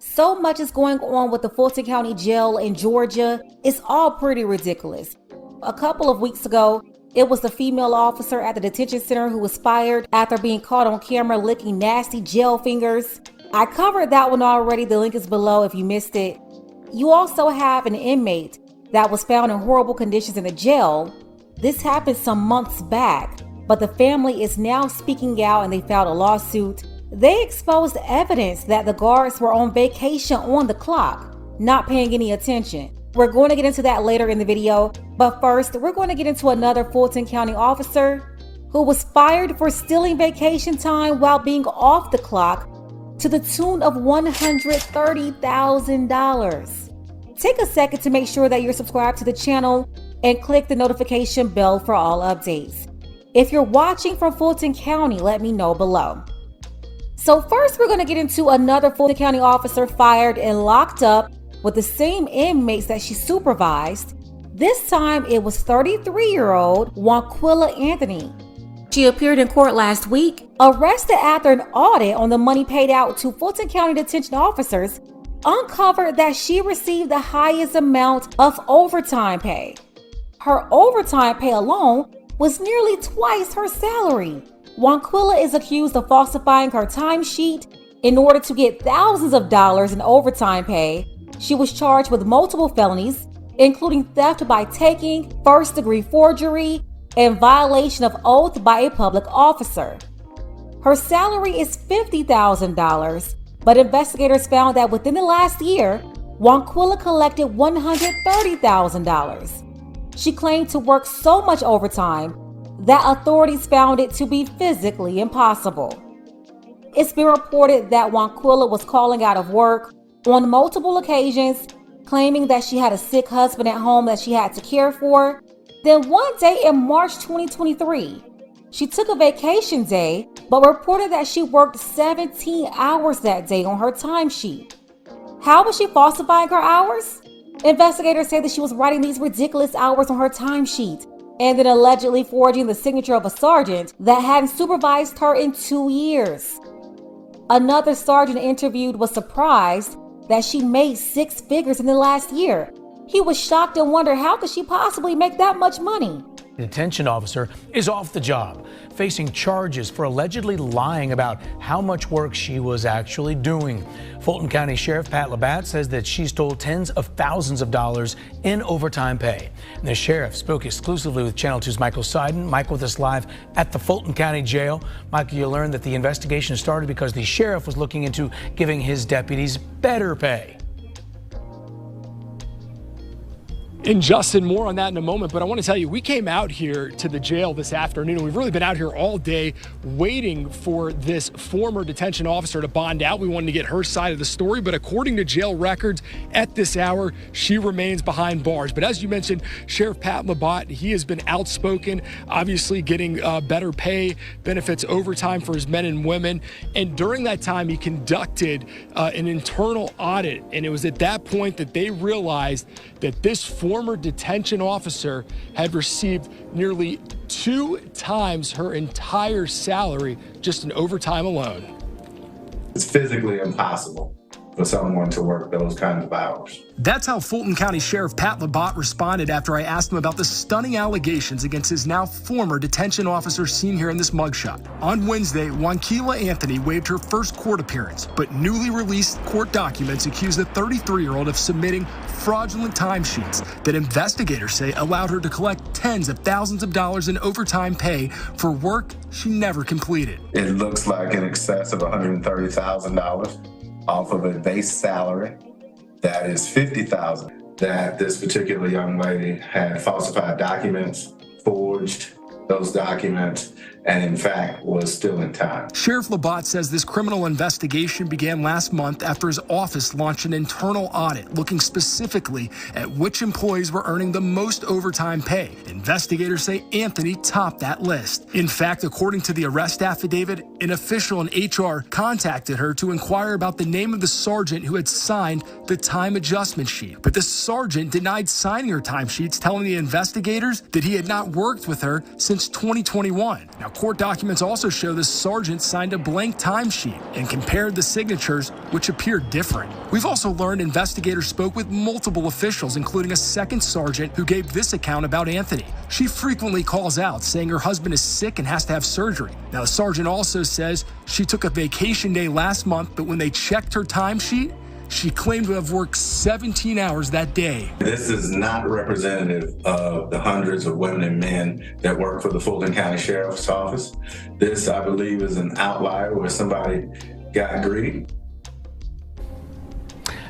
So much is going on with the Fulton County Jail in Georgia. It's all pretty ridiculous. A couple of weeks ago, it was the female officer at the detention center who was fired after being caught on camera licking nasty jail fingers. I covered that one already. The link is below if you missed it. You also have an inmate that was found in horrible conditions in the jail. This happened some months back, but the family is now speaking out and they filed a lawsuit. They exposed evidence that the guards were on vacation on the clock, not paying any attention. We're going to get into that later in the video, but first, we're going to get into another Fulton County officer who was fired for stealing vacation time while being off the clock to the tune of $130,000. Take a second to make sure that you're subscribed to the channel and click the notification bell for all updates. If you're watching from Fulton County, let me know below. So first, we're going to get into another Fulton County officer fired and locked up with the same inmates that she supervised. This time, it was 33-year-old Wanquilla Anthony. She appeared in court last week, arrested after an audit on the money paid out to Fulton County detention officers uncovered that she received the highest amount of overtime pay. Her overtime pay alone was nearly twice her salary. Wanquilla is accused of falsifying her timesheet in order to get thousands of dollars in overtime pay. She was charged with multiple felonies, including theft by taking, first-degree forgery, and violation of oath by a public officer. Her salary is $50,000, but investigators found that within the last year, Wanquilla collected $130,000. She claimed to work so much overtime that authorities found it to be physically impossible. It's been reported that Wanquilla was calling out of work on multiple occasions, claiming that she had a sick husband at home that she had to care for. Then one day in March 2023, she took a vacation day, but reported that she worked 17 hours that day on her timesheet. How was she falsifying her hours? Investigators say that she was writing these ridiculous hours on her timesheet and then allegedly forging the signature of a sergeant that hadn't supervised her in 2 years. Another sergeant interviewed was surprised that she made 6 figures in the last year. He was shocked and wondered how could she possibly make that much money? The detention officer is off the job, facing charges for allegedly lying about how much work she was actually doing. Fulton County Sheriff Pat Labat says that she stole tens of thousands of dollars in overtime pay. And the sheriff spoke exclusively with Channel 2's Michael Seiden. Mike with us live at the Fulton County Jail. Michael, you learned that the investigation started because the sheriff was looking into giving his deputies better pay. And Justin, more on that in a moment, but I want to tell you, we came out here to the jail this afternoon, and we've really been out here all day waiting for this former detention officer to bond out. We wanted to get her side of the story, but according to jail records, at this hour, she remains behind bars. But as you mentioned, Sheriff Pat Labat, he has been outspoken, obviously getting better pay, benefits overtime for his men and women. And during that time, he conducted an internal audit, and it was at that point that they realized that this former detention officer had received nearly 2 times her entire salary just in overtime alone. It's physically impossible for someone to work those kinds of hours. That's how Fulton County Sheriff Pat Labat responded after I asked him about the stunning allegations against his now former detention officer seen here in this mugshot. On Wednesday, Wanquilla Anthony waived her first court appearance, but newly released court documents accuse the 33-year-old of submitting fraudulent timesheets that investigators say allowed her to collect tens of thousands of dollars in overtime pay for work she never completed. It looks like in excess of $130,000 off of a base salary that is $50,000, that this particular young lady had falsified documents, forged those documents, and in fact was still in time. Sheriff Labat says this criminal investigation began last month after his office launched an internal audit looking specifically at which employees were earning the most overtime pay. Investigators say Anthony topped that list. In fact, according to the arrest affidavit, an official in HR contacted her to inquire about the name of the sergeant who had signed the time adjustment sheet. But the sergeant denied signing her timesheets, telling the investigators that he had not worked with her since 2021. Now, court documents also show the sergeant signed a blank timesheet and compared the signatures, which appeared different. We've also learned investigators spoke with multiple officials, including a second sergeant who gave this account about Anthony. She frequently calls out, saying her husband is sick and has to have surgery. Now, the sergeant also says she took a vacation day last month, but when they checked her timesheet, she claimed to have worked 17 hours that day. This is not representative of the hundreds of women and men that work for the Fulton County Sheriff's Office. This, I believe, is an outlier where somebody got greedy.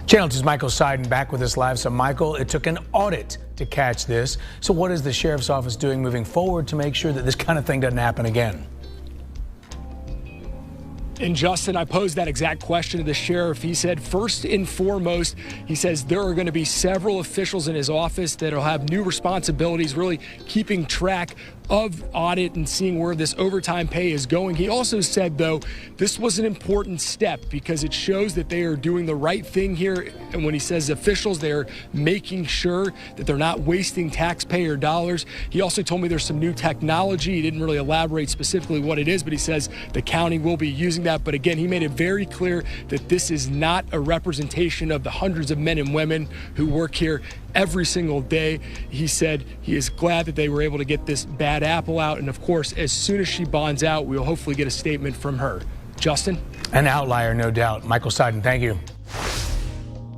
Channel 2's Michael Seiden back with us live. So, Michael, it took an audit to catch this. So what is the Sheriff's Office doing moving forward to make sure that this kind of thing doesn't happen again? And Justin, I posed that exact question to the sheriff. He said, first and foremost, he says there are going to be several officials in his office that will have new responsibilities, really keeping track of audit and seeing where this overtime pay is going. He also said, though, this was an important step because it shows that they are doing the right thing here. And when he says officials, they're making sure that they're not wasting taxpayer dollars. He also told me there's some new technology. He didn't really elaborate specifically what it is, but he says the county will be using that. But again, he made it very clear that this is not a representation of the hundreds of men and women who work here every single day. He said he is glad that they were able to get this bad apple out. And of course, as soon as she bonds out, we'll hopefully get a statement from her. Justin? An outlier, no doubt. Michael Seiden, thank you.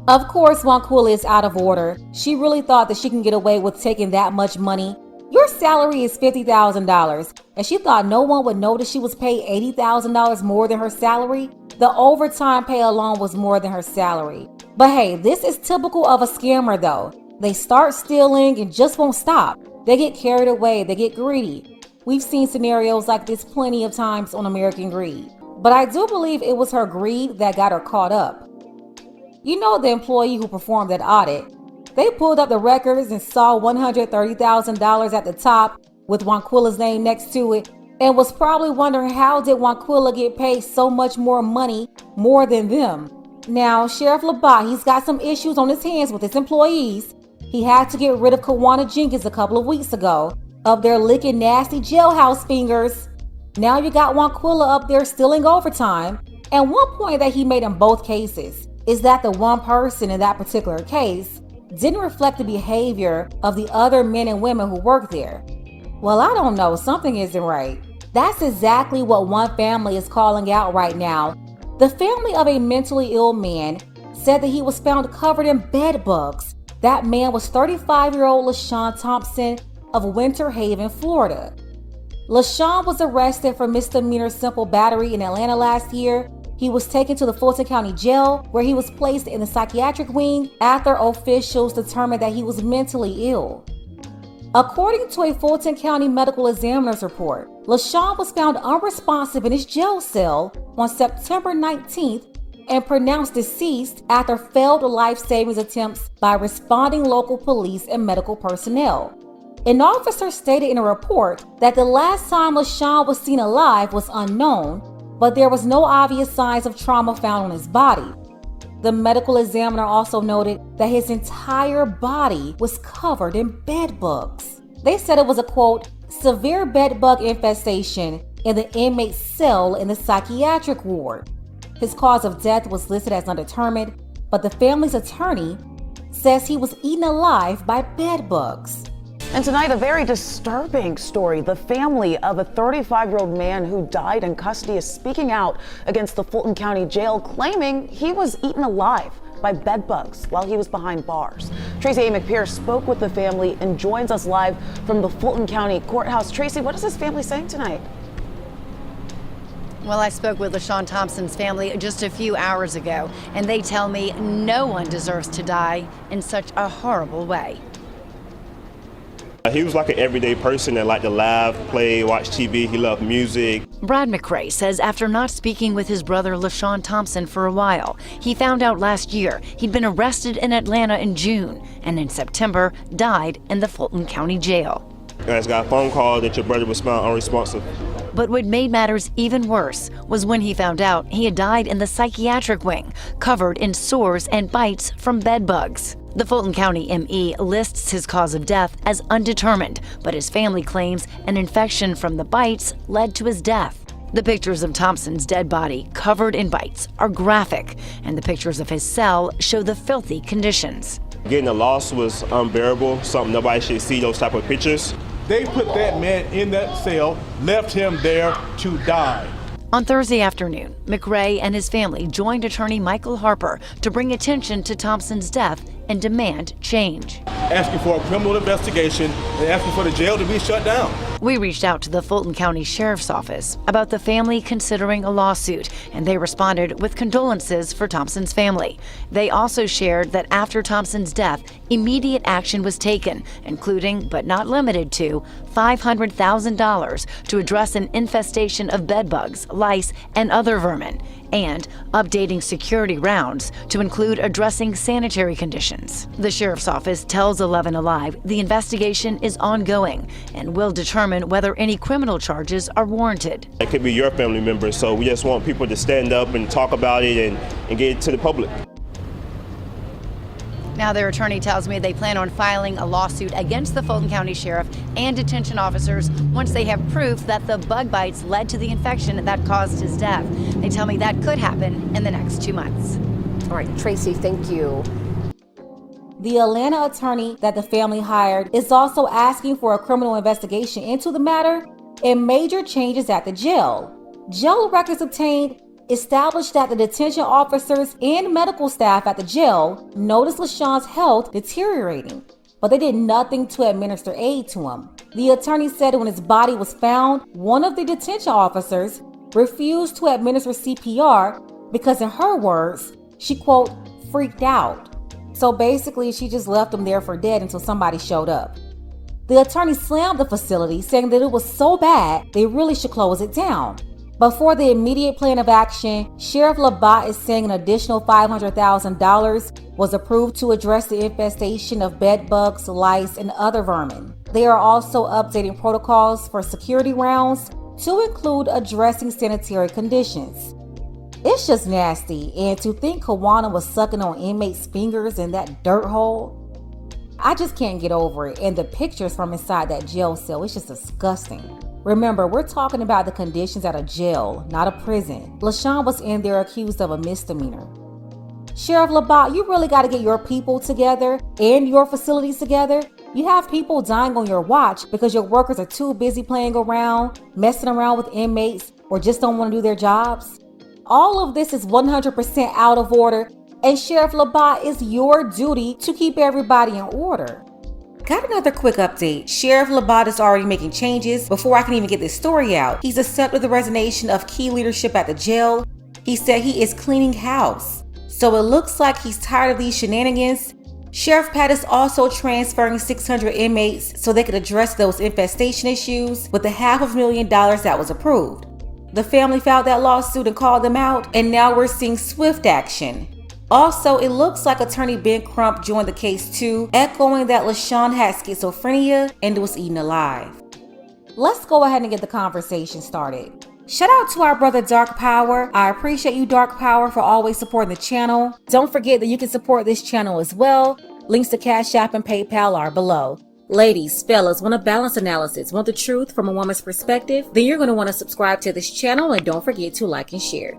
Of course, Wanquilla is out of order. She really thought that she can get away with taking that much money. Your salary is $50,000, and she thought no one would notice she was paid $80,000 more than her salary. The overtime pay alone was more than her salary. But hey, this is typical of a scammer though. They start stealing and just won't stop. They get carried away, they get greedy. We've seen scenarios like this plenty of times on American Greed. But I do believe it was her greed that got her caught up. You know, the employee who performed that audit, they pulled up the records and saw $130,000 at the top with Wanquilla's name next to it and was probably wondering how did Wanquilla get paid so much more money more than them. Now, Sheriff Labat, he's got some issues on his hands with his employees. He had to get rid of Kawana Jenkins a couple of weeks ago of their licking nasty jailhouse fingers. Now you got Wanquilla up there stealing overtime. And one point that he made in both cases is that the one person in that particular case didn't reflect the behavior of the other men and women who work there. Well, I don't know, something isn't right. That's exactly what one family is calling out right now. The family of a mentally ill man said that he was found covered in bed bugs. That man was 35-year-old LaShawn Thompson of Winter Haven, Florida. LaShawn was arrested for misdemeanor simple battery in Atlanta last year. He was taken to the Fulton County Jail, where he was placed in the psychiatric wing after officials determined that he was mentally ill. According to a Fulton County medical examiner's report, LaShawn was found unresponsive in his jail cell on September 19th and pronounced deceased after failed life-saving attempts by responding local police and medical personnel. An officer stated in a report that the last time LaShawn was seen alive was unknown, but there was no obvious signs of trauma found on his body. The medical examiner also noted that his entire body was covered in bed bugs. They said it was a, quote, severe bed bug infestation in the inmate's cell in the psychiatric ward. His cause of death was listed as undetermined, but the family's attorney says he was eaten alive by bed bugs. And tonight, a very disturbing story. The family of a 35-year-old man who died in custody is speaking out against the Fulton County Jail, claiming he was eaten alive by bed bugs while he was behind bars. Tracy A. McPierce spoke with the family and joins us live from the Fulton County Courthouse. Tracy, what is his family saying tonight? Well, I spoke with LaShawn Thompson's family just a few hours ago, and they tell me no one deserves to die in such a horrible way. He was like an everyday person that liked to laugh, play, watch TV. He loved music. Brad McRae says after not speaking with his brother LaShawn Thompson for a while, he found out last year he'd been arrested in Atlanta in June and in September died in the Fulton County Jail. I just got a phone call that your brother was found unresponsive But what made matters even worse was when he found out he had died in the psychiatric wing, covered in sores and bites from bed bugs. The Fulton County ME lists his cause of death as undetermined, but his family claims an infection from the bites led to his death. The pictures of Thompson's dead body, covered in bites, are graphic, and the pictures of his cell show the filthy conditions. Getting a loss was unbearable, something nobody should see those type of pictures. They put that man in that cell, left him there to die. On Thursday afternoon, McRae and his family joined attorney Michael Harper to bring attention to Thompson's death and demand change. Asking for a criminal investigation and asking for the jail to be shut down. We reached out to the Fulton County Sheriff's Office about the family considering a lawsuit, and they responded with condolences for Thompson's family. They also shared that after Thompson's death, immediate action was taken, including, but not limited to, $500,000 to address an infestation of bedbugs, lice, and other vermin, and updating security rounds to include addressing sanitary conditions. The Sheriff's Office tells 11 Alive the investigation is ongoing and will determine whether any criminal charges are warranted. It could be your family members, so we just want people to stand up and talk about it and get it to the public. Now, their attorney tells me they plan on filing a lawsuit against the Fulton County Sheriff and detention officers once they have proof that the bug bites led to the infection that caused his death. They tell me that could happen in the next 2 months. All right, Tracy, thank you. The Atlanta attorney that the family hired is also asking for a criminal investigation into the matter and major changes at the jail. Jail records obtained established that the detention officers and medical staff at the jail noticed LaShawn's health deteriorating, but they did nothing to administer aid to him. The attorney said when his body was found, one of the detention officers refused to administer CPR because, in her words, she, quote, freaked out. So basically, she just left him there for dead until somebody showed up. The attorney slammed the facility, saying that it was so bad they really should close it down. But for the immediate plan of action, Sheriff Labat is saying an additional $500,000 was approved to address the infestation of bed bugs, lice, and other vermin. They are also updating protocols for security rounds to include addressing sanitary conditions. It's just nasty, and to think Chyna was sucking on inmates' fingers in that dirt hole, I just can't get over it. And the pictures from inside that jail cell, it's just disgusting. Remember, we're talking about the conditions at a jail, not a prison. LaShawn was in there accused of a misdemeanor. Sheriff Labat, you really got to get your people together and your facilities together. You have people dying on your watch because your workers are too busy playing around, messing around with inmates, or just don't want to do their jobs. All of this is 100% out of order, and Sheriff Labat, it's your duty to keep everybody in order. Got another quick update. Sheriff Labat is already making changes. Before I can even get this story out, he's accepted the resignation of key leadership at the jail. He said he is cleaning house. So it looks like he's tired of these shenanigans. Sheriff Pat is also transferring 600 inmates so they could address those infestation issues with the $500,000 that was approved. The family filed that lawsuit and called them out, and now we're seeing swift action. Also, it looks like attorney Ben Crump joined the case too, echoing that LaShawn had schizophrenia and was eaten alive. Let's go ahead and get the conversation started. Shout out to our brother Dark Power. I appreciate you, Dark Power, for always supporting the channel. Don't forget that you can support this channel as well. Links to Cash App and PayPal are below. Ladies, fellas, want a balanced analysis, want the truth from a woman's perspective? Then you're going to want to subscribe to this channel, and don't forget to like and share.